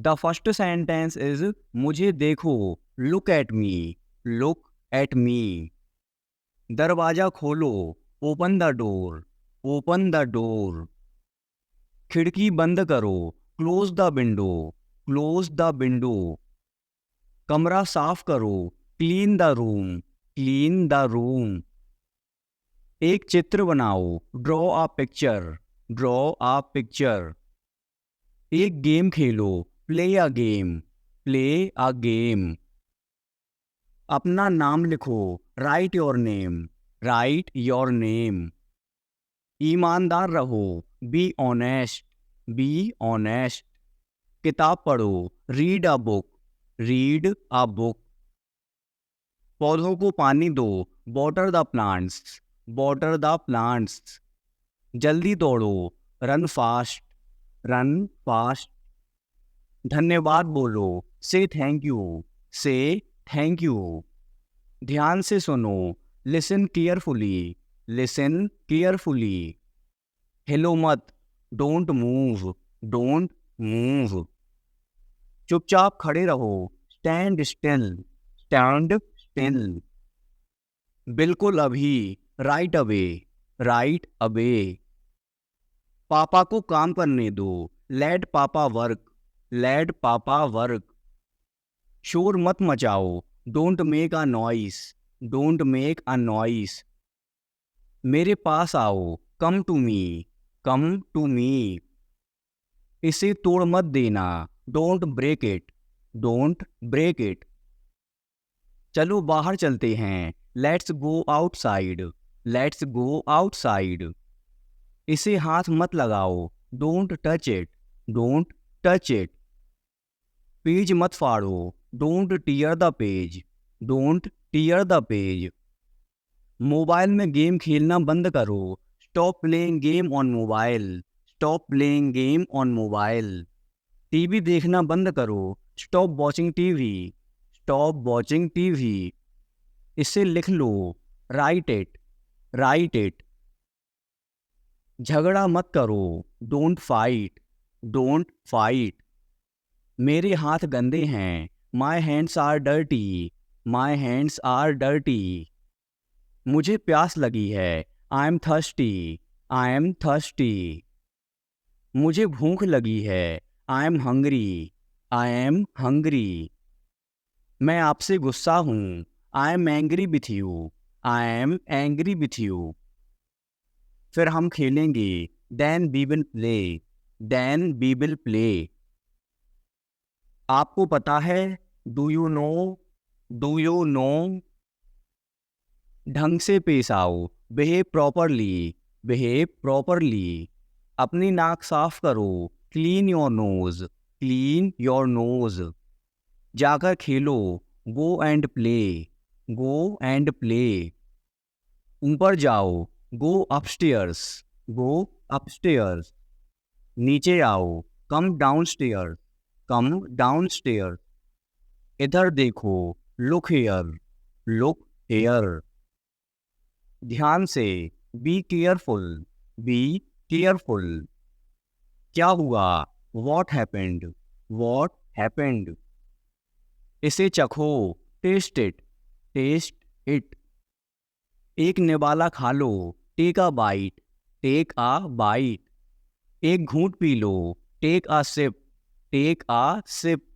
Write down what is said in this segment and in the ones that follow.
The first sentence is मुझे देखो, look at me, look at me. दरवाजा खोलो, open the door, open the door. खिड़की बंद करो, close the window, close the window. कमरा साफ करो, clean the room, clean the room. एक चित्र बनाओ, draw a picture, draw a picture. एक game Khelo, play a game, play a game. अपना नाम लिखो, right your name, right your name. ईमानदार रहो, बी ऑनेस्ट, बी ऑनेस्ट। किताब पढ़ो, read a book, read a book. पौधों को पानी दो, water the plants, water the plants. जल्दी दौड़ो, रन फास्ट, रन फास्ट। धन्यवाद बोलो, से थैंक यू, से थैंक यू। ध्यान से सुनो, लिसन केयरफुली, लिसन केयरफुली। हिलो मत, डोंट मूव, डोंट मूव। चुपचाप खड़े रहो, स्टैंड स्टिल, स्टैंड स्टिल। बिल्कुल अभी, राइट अवे, राइट अवे। पापा को काम करने दो, लेट पापा वर्क, लेट पापा वर्क। शोर मत मचाओ, don't make a noise, don't make a noise. मेरे पास आओ, come to me, come to me. इसे तोड़ मत देना, don't break it, don't break it. चलो बाहर चलते हैं, let's go outside, let's go outside. इसे हाथ मत लगाओ, don't touch it, don't touch it. Page मत फाड़ो, don't tear the page, don't tear the page. Mobile में गेम खेलना बंद करो, stop playing game on mobile, stop playing game on mobile. TV देखना बंद करो, stop watching TV, stop watching TV. इसे लिख लो, राइट इट, राइट इट। झगड़ा मत करो, डोंट फाइट, डोंट फाइट। मेरे हाथ गंदे हैं, my hands are dirty, my hands are dirty. मुझे प्यास लगी है, I am thirsty, I am thirsty. मुझे भूख लगी है, I am hungry, I am hungry. मैं आपसे गुस्सा हूँ, I am angry with you, I am angry with you. फिर हम खेलेंगे, then we will play, then we will play. आपको पता है, do you know, do you know. ढंग से पेश आओ, बिहेव प्रॉपरली, बिहेव प्रॉपरली। अपनी नाक साफ करो, clean your nose, clean your nose. जाकर खेलो, go and play, go and play. ऊपर जाओ, गो अपस्टेयर्स, गो अपस्टेयर्स। नीचे आओ, कम डाउनस्टेयर्स, कम डाउनस्टेयर्स। इधर देखो, लुक हेयर, लुक हेयर। ध्यान से, बी केयरफुल, बी केयरफुल। क्या हुआ, वॉट हैपेंड, वॉट हैपेंड। इसे चखो, टेस्ट इट, टेस्ट इट। एक निवाला खा लो, take a bite, take a bite. एक घूंट पी लो, take a sip, take a sip.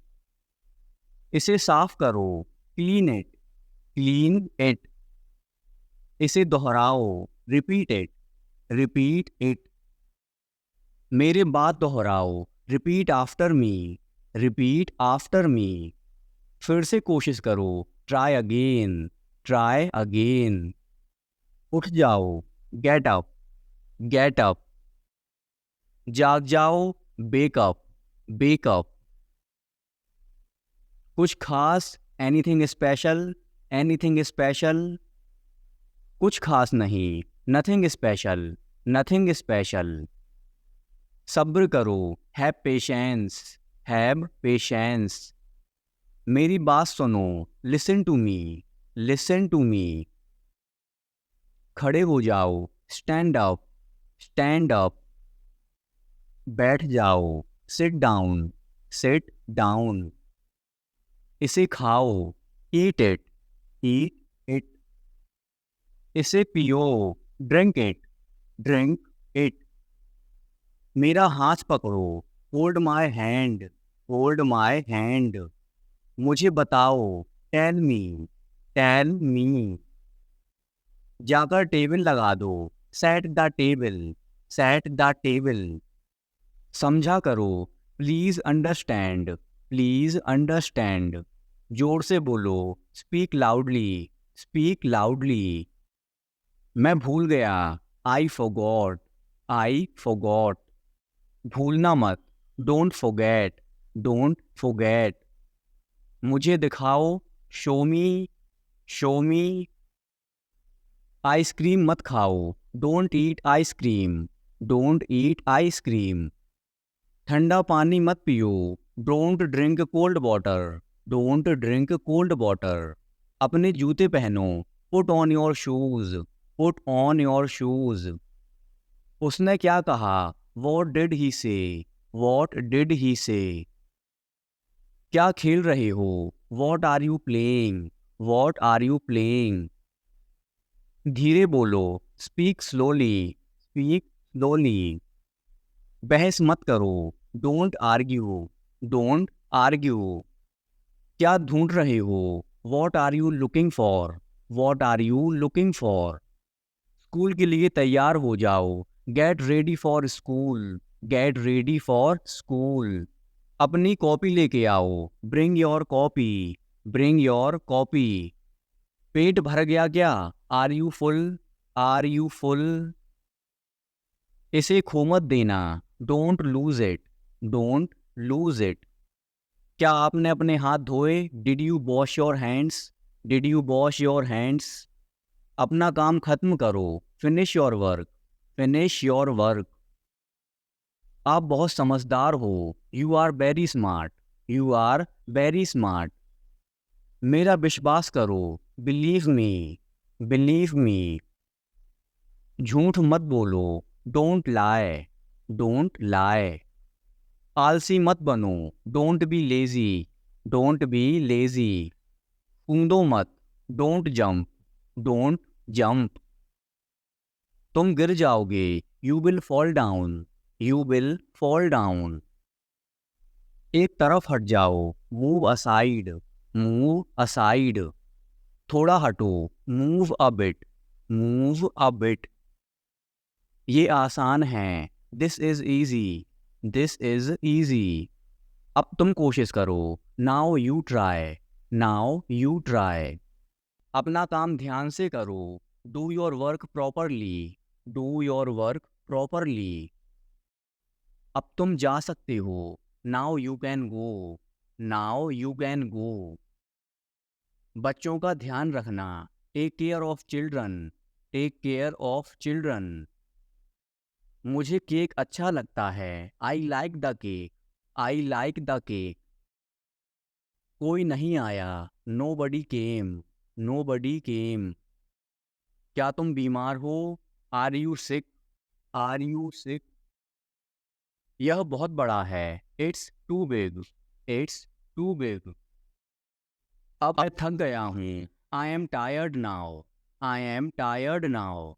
इसे साफ करो, क्लीन इट, क्लीन इट। इसे दोहराओ, रिपीट इट, रिपीट इट। मेरे बाद दोहराओ, repeat after me, repeat after me. फिर से कोशिश करो, ट्राई अगेन, ट्राई अगेन। उठ जाओ, गेट अप, गेट अप। जाग जाओ, बेक अप, बेक अप। कुछ खास, एनीथिंग स्पेशल, एनीथिंग स्पेशल। कुछ खास नहीं, नथिंग स्पेशल, नथिंग स्पेशल। सब्र करो, हैव पेशेंस, हैव पेशेंस। मेरी बात सुनो, listen to me, listen to me. खड़े हो जाओ, स्टैंड अप, स्टैंड अप। बैठ जाओ, सिट डाउन, सिट डाउन। इसे खाओ, ईट इट, ईट इट। इसे पियो, ड्रिंक इट, ड्रिंक इट। मेरा हाथ पकड़ो, hold my hand, hold my hand. मुझे बताओ, टेल मी, टेल मी। जाकर टेबल लगा दो, set the table, set the table. समझा करो, प्लीज अंडरस्टैंड, प्लीज अंडरस्टैंड। जोर से बोलो, स्पीक लाउडली, स्पीक लाउडली। मैं भूल गया, आई फॉरगॉट, आई फॉरगॉट। भूलना मत, डोंट फॉरगेट, डोंट फॉरगेट। मुझे दिखाओ, शो मी, शो मी। आइसक्रीम मत खाओ, don't eat ice cream, don't eat ice cream. ठंडा पानी मत पियो, don't drink cold water, don't drink cold water. अपने जूते पहनो, put on your shoes, put on your shoes. उसने क्या कहा, वॉट डिड ही से, वॉट डिड ही से। क्या खेल रहे हो, what are you playing, what are you playing. धीरे बोलो, स्पीक स्लोली, स्पीक स्लोली। बहस मत करो, डोंट आर्ग्यू, डोंट आर्ग्यू। क्या ढूंढ रहे हो, what are you looking for, what are you looking for. School के लिए तैयार हो जाओ, get ready for school, get ready for school. अपनी कॉपी लेके आओ, bring your copy, bring your copy. पेट भर गया क्या, are you full, are you full. इसे खो मत देना, don't lose it, don't lose it. क्या आपने अपने हाथ धोए, did you wash your hands, did you wash your hands. अपना काम खत्म करो, finish your work, finish your work. आप बहुत समझदार हो, you are very smart, you are very smart. मेरा विश्वास करो, बिलीव मी, बिलीव मी। झूठ मत बोलो, डोंट लाई, डोंट लाई। आलसी मत बनो, don't be lazy, don't be lazy. कूदो मत, डोंट जंप, डोंट जंप। तुम गिर जाओगे, you will fall down, you will fall down. एक तरफ हट जाओ, मूव असाइड, मूव असाइड। थोड़ा हटो, move a bit, move a bit. ये आसान है, this is easy, this is easy. अब तुम कोशिश करो, now you try, now you try. अपना काम ध्यान से करो, do your work properly, do your work properly. अब तुम जा सकते हो, now you can go, now you can go. बच्चों का ध्यान रखना, take care of children, take care of children. मुझे केक अच्छा लगता है, I like the cake, I like the cake. कोई नहीं आया, नो बडी केम, नो बडी केम। क्या तुम बीमार हो, are you sick, are you sick. यह बहुत बड़ा है, it's too big, it's too big. अब मैं थक गया हूँ, I am tired now, I am tired now.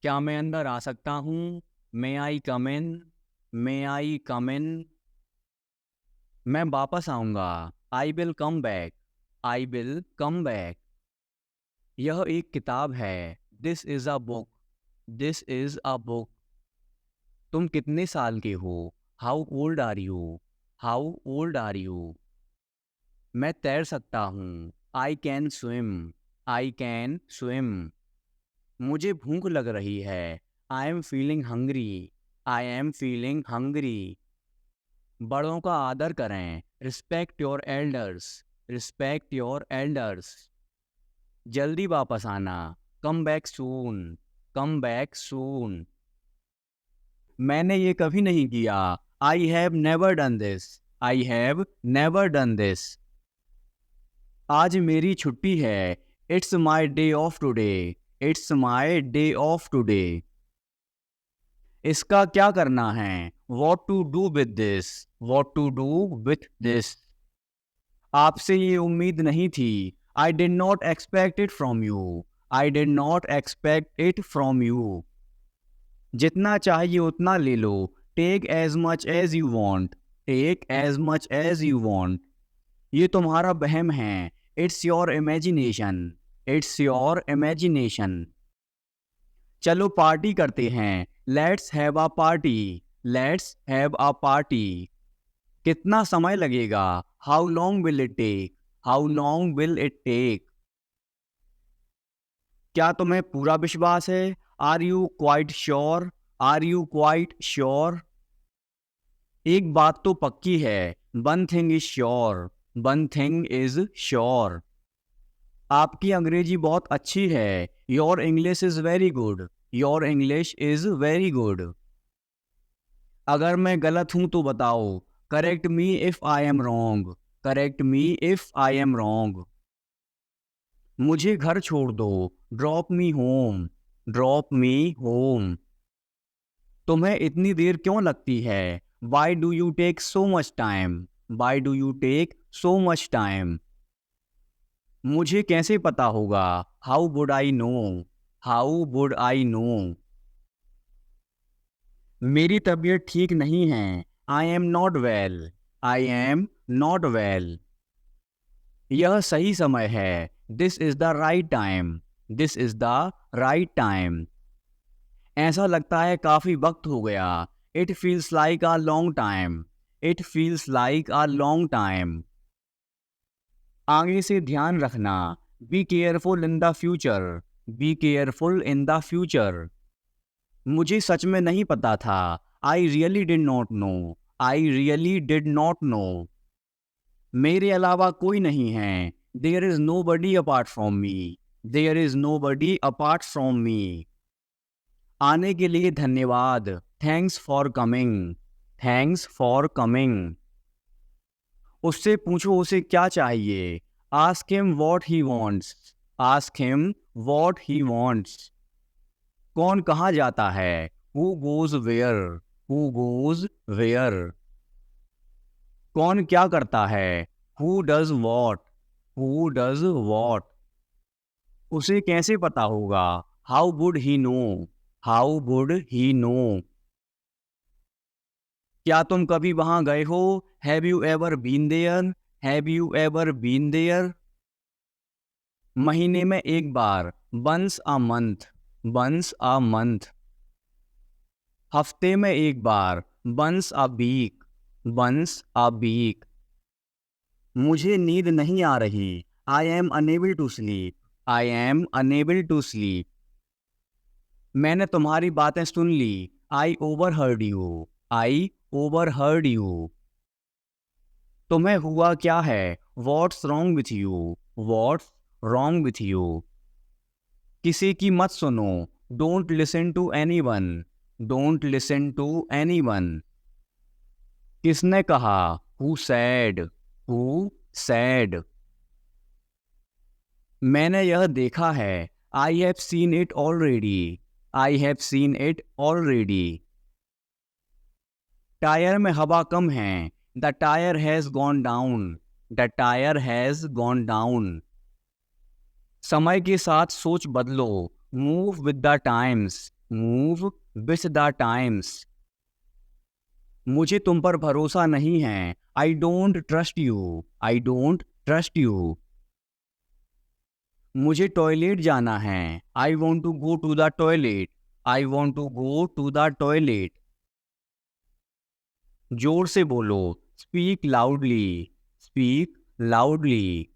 क्या मैं अंदर आ सकता हूँ, मे आई कम इन, मे आई कम इन। मैं वापस आऊँगा, I will come back, I will come back. यह एक किताब है, this is a book, this is a book. तुम कितने साल के हो, how old are you, how old are you. मैं तैर सकता हूँ, I can swim, I can swim. मुझे भूख लग रही है, I am feeling hungry, I am feeling hungry. बड़ों का आदर करें, respect your elders, respect your elders. जल्दी वापस आना, come back soon, come back soon. मैंने ये कभी नहीं किया, I have never done this, I have never done this. आज मेरी छुट्टी है, it's my day of today, it's my day of today. इसका क्या करना है, What to do with this? What to do with this? आपसे ये उम्मीद नहीं थी. I did not expect it from you. I did not expect it from you. जितना चाहिए उतना ले लो. Take as much as you want. Take as much as you want. ये तुम्हारा वहम है. It's your imagination. It's your imagination. चलो party करते हैं. Let's have a party. Let's have a party. कितना समय लगेगा? How long will it take? How long will it take? क्या तुम्हें पूरा विश्वास है? Are you quite sure? Are you quite sure? एक बात तो पक्की है. One thing is sure. One thing is sure. आपकी अंग्रेजी बहुत अच्छी है. Your English is very good. Your English is very good. अगर मैं गलत हूं तो बताओ. Correct me if I am wrong. Correct me if I am wrong. मुझे घर छोड़ दो. Drop me home. Drop me home. तुम्हें इतनी देर क्यों लगती है? Why do you take so much time? Why do you take so much time? मुझे कैसे पता होगा? How would I know? How would I know? मेरी तबीयत ठीक नहीं है. I am not well. I am not well. यह सही समय है. This is the right time. This is the right time. ऐसा लगता है काफी वक्त हो गया. It feels like a long time. It feels like a long time. आगे से ध्यान रखना. Be careful in the future. Be careful in the future. मुझे सच में नहीं पता था. I really did not know. I really did not know. मेरे अलावा कोई नहीं है. There is nobody apart from me. There is nobody apart from me. आने के लिए धन्यवाद. Thanks for coming. Thanks for coming. उससे पूछो उसे क्या चाहिए. Ask him what he wants. Ask him what he wants. कौन कहाँ जाता है? Who goes where? Who goes where? कौन क्या करता है? Who does what? Who does what? उसे कैसे पता होगा? How would he know? How would he know? क्या तुम कभी वहां गए हो? Have you ever been there? Have you ever been there? महीने में एक बार. Once a month. Once a month. हफ्ते में एक बार. Once a week. Once a week. मुझे नींद नहीं आ रही. I am unable to sleep. I am unable to sleep. मैंने तुम्हारी बातें सुन ली. I overheard you. I overheard you. तुम्हें हुआ क्या है? What's wrong with you? What's wrong with you? किसी की मत सुनो. Don't listen to anyone. Don't listen to anyone. किसने कहा? Who said? Who said? मैंने यह देखा है. I have seen it already. I have seen it already. Tyre में हवा कम है. The tire has gone down. The tire has gone down. समय के साथ सोच बदलो. Move with the times. Move with the times. मुझे तुम पर भरोसा नहीं है. I don't trust you. I don't trust you. मुझे टॉयलेट जाना है. I want to go to the toilet. I want to go to the toilet. जोर से बोलो. Speak loudly. Speak loudly.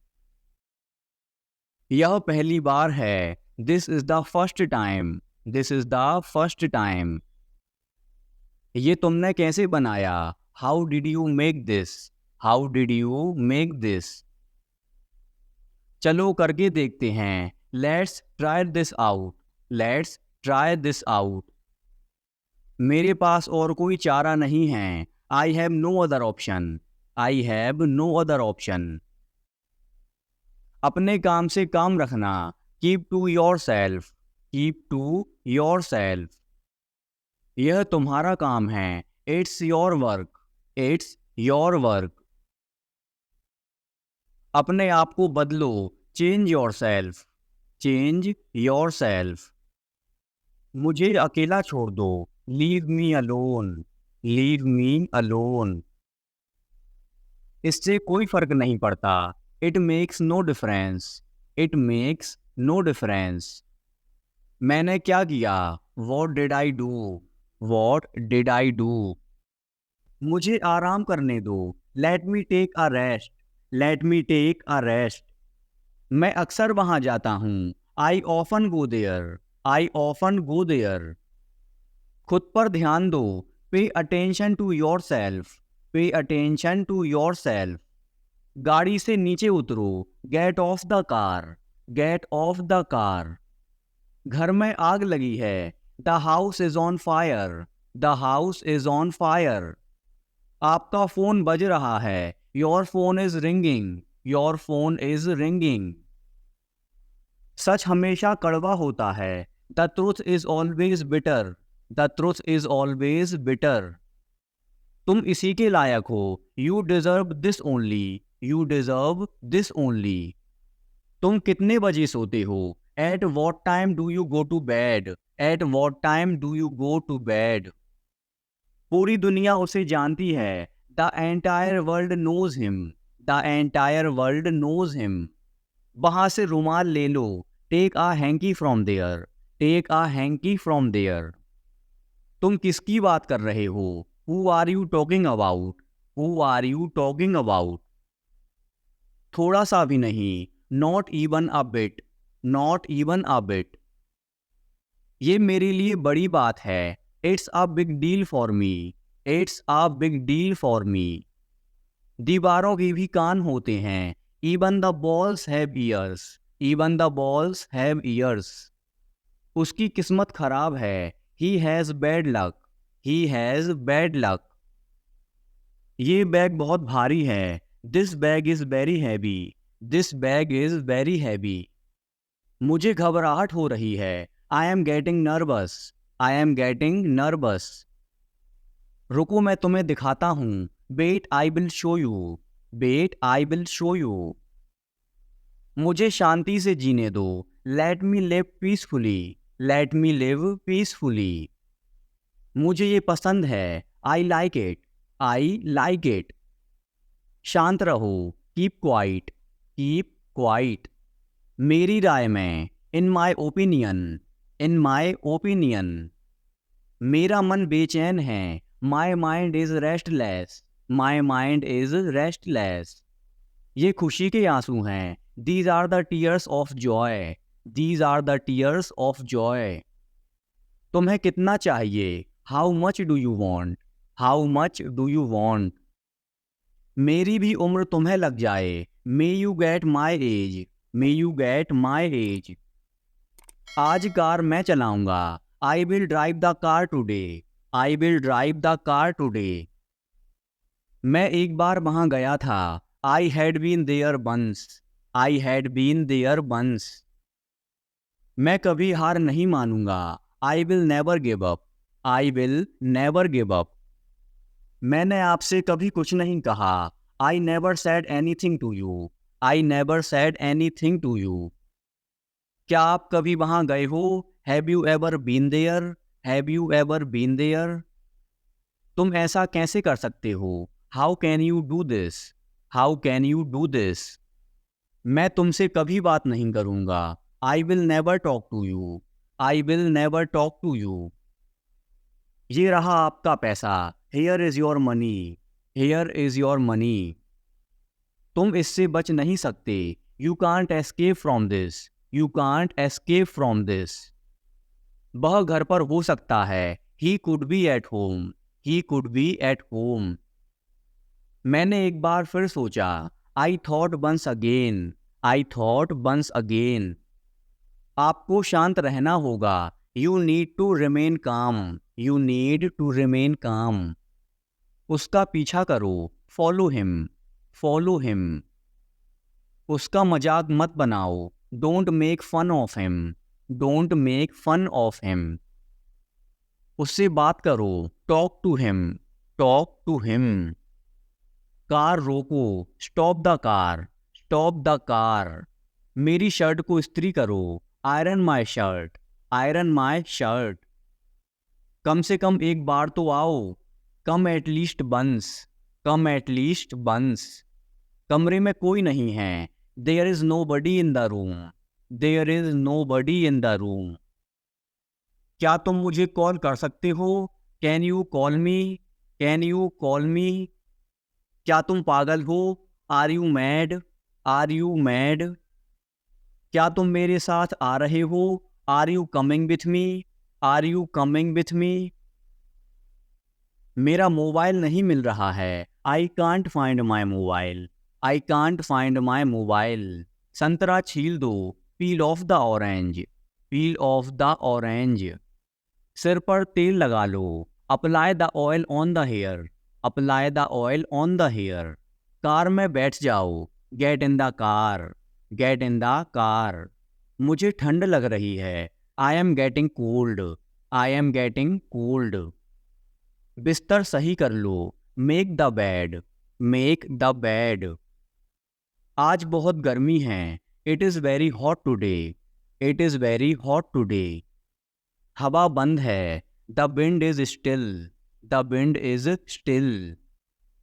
यह पहली बार है. This is the first time. This is the first time. ये तुमने कैसे बनाया? How did you make this? How did you make this? चलो करके देखते हैं. Let's try this out. Let's try this out. मेरे पास और कोई चारा नहीं है. I have no other option. I have no other option. अपने काम से काम रखना. Keep to yourself. Keep to yourself. यह तुम्हारा काम है. It's your work, it's your work. अपने आप को बदलो, change yourself, change yourself. मुझे अकेला छोड़ दो, leave me alone, leave me alone. इससे कोई फर्क नहीं पड़ता, it makes no difference, it makes no difference. मैंने क्या किया, what did I do, what did I do. मुझे आराम करने दो, let me take a rest, let me take a rest. मैं अक्सर वहां जाता हूँ, I often go there, I often go there. खुद पर ध्यान दो, pay attention to yourself, pay attention to yourself. गाड़ी से नीचे उतरो, get off the car, get off the car. घर में आग लगी है, the house is on fire, the house is on fire. आपका फोन बज रहा है, your phone is ringing, your phone is ringing. सच हमेशा कड़वा होता है, the truth is always bitter, the truth is always bitter. तुम इसी के लायक हो, you deserve this only, you deserve this only. तुम कितने बजे सोते हो, at what time do you go to bed, at what time do you go to bed. पूरी दुनिया उसे जानती है, the entire world knows him, the entire world knows him. वहां से रुमाल ले लो, take a hanky from there, take a hanky from there. तुम किसकी बात कर रहे हो, who are you talking about, who are you talking about. थोड़ा सा भी नहीं, not even a bit, not even a bit. ये मेरे लिए बड़ी बात है, it's a big deal for me, it's a big deal for me. दीवारों के भी कान होते हैं, even the balls have ears, even the balls have ears. उसकी किस्मत खराब है, ही has bad luck, he has bad luck. ये बैग बहुत भारी है, this bag is very heavy, this bag is very heavy. मुझे घबराहट हो रही है, I am getting nervous, I am getting nervous. रुको मैं तुम्हें दिखाता हूँ, wait I will show you, wait I will show you. मुझे शांति से जीने दो, let me live peacefully, let me live peacefully. मुझे ये पसंद है, I like it, I like it. शांत रहो, कीप क्वाइट, कीप क्वाइट। मेरी राय में, इन my opinion, in my opinion. मेरा मन बेचैन है, my mind is restless, my mind is restless. ये खुशी के आंसू हैं, these are the tears of joy, these are the tears of joy. तुम्हें कितना चाहिए, how much do you want, how much do you want. मेरी भी उम्र तुम्हें लग जाए, may you get my age, may you get my age. आज कार मैं चलाऊंगा, I will drive the car today, I will drive the car today. मैं एक बार वहां गया था, I had been there once, I had been there once. मैं कभी हार नहीं मानूंगा, I will never give up, I will never give up. मैंने आपसे कभी कुछ नहीं कहा, I never said anything to you, I never said anything to you. क्या आप कभी वहां गए हो, have you ever been there, have you ever been there. तुम ऐसा कैसे कर सकते हो, how can you do this, how can you do this. मैं तुमसे कभी बात नहीं करूंगा, I will never talk to you, I will never talk to you. ये रहा आपका पैसा, here is your money, here is your money. तुम इससे बच नहीं सकते, you can't escape from this, you can't escape from this. वह घर पर हो सकता है, he could be at home, he could be at home. मैंने एक बार फिर सोचा, I thought once again, I thought once again. आपको शांत रहना होगा, you need to remain calm, you need to remain calm. उसका पीछा करो, फॉलो हिम, फॉलो हिम। उसका मजाक मत बनाओ, don't make fun of him, don't make fun of him. उससे बात करो, talk to him, talk to him. Car रोको, stop the car, stop the car. मेरी शर्ट को इस्त्री करो, iron my shirt, iron my shirt. कम से कम एक बार तो आओ, come at least once, come at least once. कमरे में कोई नहीं है, there is nobody in the room, there is nobody in the room. क्या तुम मुझे कॉल कर सकते हो, can you call me, can you call me. क्या तुम पागल हो, are you mad, are you mad. क्या तुम मेरे साथ आ रहे हो, are you coming with me, are you coming with me. मेरा मोबाइल नहीं मिल रहा है, I can't find my mobile, I can't find my mobile. संतरा छील दो, peel off the orange, peel off the orange. सिर पर तेल लगा लो, apply the oil on the hair, apply the oil on the hair. Car में बैठ जाओ, get in the car, get in the car. मुझे ठंड लग रही है, I am getting cold, I am getting cold. बिस्तर सही कर लो, make the bed, make the bed. आज बहुत गर्मी है, it is very hot today, it is very hot today. हवा बंद है, the wind is still, the wind is still.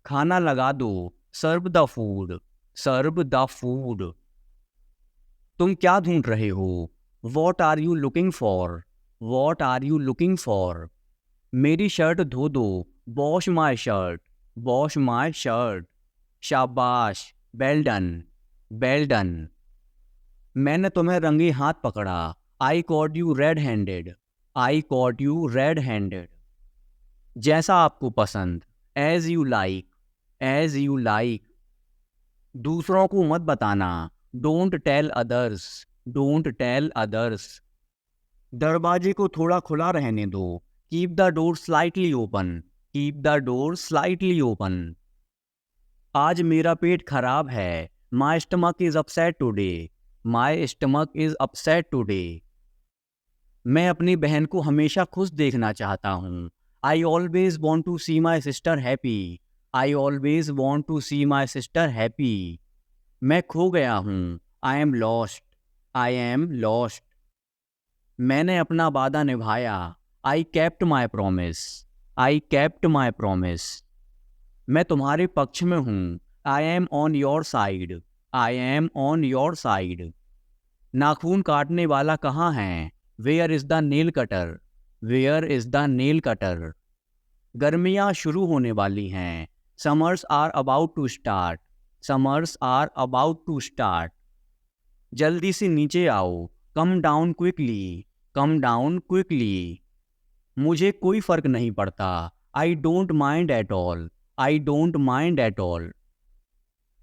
खाना लगा दो, serve the food, serve the food. तुम क्या ढूंढ रहे हो, what are you looking for, what are you looking for. मेरी शर्ट धो दो, wash my shirt, wash my shirt. शाबाश, वेल डन, वेल डन। मैंने तुम्हें रंगे हाथ पकड़ा, I caught you red handed, I caught you red handed. जैसा आपको पसंद, as you like, as you like. दूसरों को मत बताना, don't tell others, don't tell others. दरवाजे को थोड़ा खुला रहने दो, keep the door slightly open, keep the door slightly open. आज मेरा पेट खराब है, my stomach is upset today, my stomach is upset today. मैं अपनी बहन को हमेशा खुश देखना चाहता हूँ, I always want to see my sister happy, I always want to see my sister happy. मैं खो गया हूँ, I am lost, I am lost. मैंने अपना वादा निभाया, I kept my promise, I kept my promise. मैं तुम्हारे पक्ष में हूँ, I am on your side, I am on your side. नाखून काटने वाला कहाँ है, where is the nail cutter, where is the nail cutter. गर्मियाँ शुरू होने वाली हैं, summers are about to start, summers are about to start. जल्दी से नीचे आओ, come down quickly, come down quickly. मुझे कोई फ़र्क नहीं पड़ता, I don't mind at all, I don't mind at all.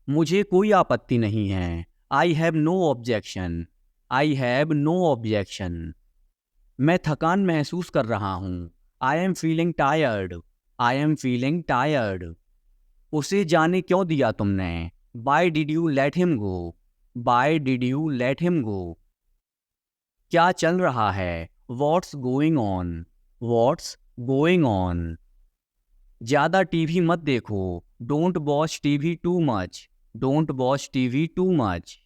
मुझे कोई आपत्ति नहीं है, I have no objection, I have no objection. मैं थकान महसूस कर रहा हूँ, I am feeling tired, I am feeling tired. उसे जाने क्यों दिया तुमने, why did you let him go, why did you let him go. क्या चल रहा है, what's going on, what's going on. ज़्यादा टीवी मत देखो, don't watch TV too much, don't watch TV too much.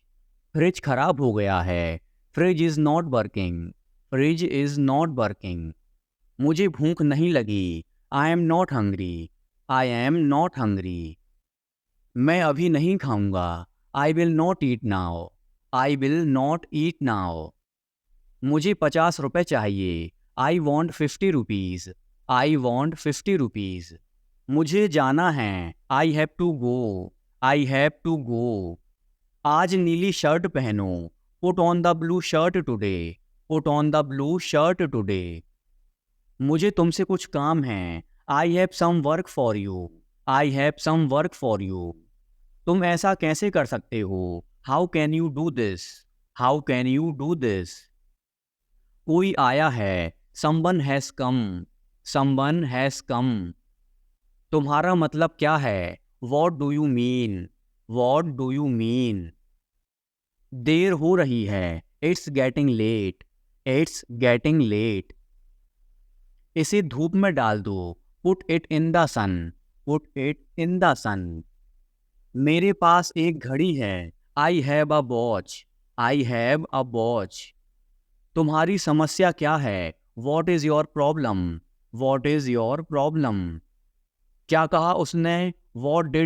Fridge खराब हो गया है, fridge is not working, fridge is not working. मुझे भूख नहीं लगी, I am not hungry, I am not hungry. मैं अभी नहीं खाऊंगा, I will not eat now, I will not eat now. मुझे 50 रुपये चाहिए, I want 50 rupees, I want 50 rupees. मुझे जाना है, I have to go, I have to go. आज नीली शर्ट पहनो, put on the blue shirt today, put on the blue shirt today. मुझे तुमसे कुछ काम है, I have some work for you, I have some work for you. तुम ऐसा कैसे कर सकते हो, how can you do this, how can you do this. कोई आया है, someone has come, someone has कम। तुम्हारा मतलब क्या है, what do you mean, what do you mean. देर हो रही है, it's getting late, it's getting late. इसे धूप में डाल दो, put it in the sun, put it in the sun. मेरे पास एक घड़ी है, I have a watch, I have a watch. तुम्हारी समस्या क्या है, what is your problem, what is your problem. क्या कहा उसने, वॉट डिड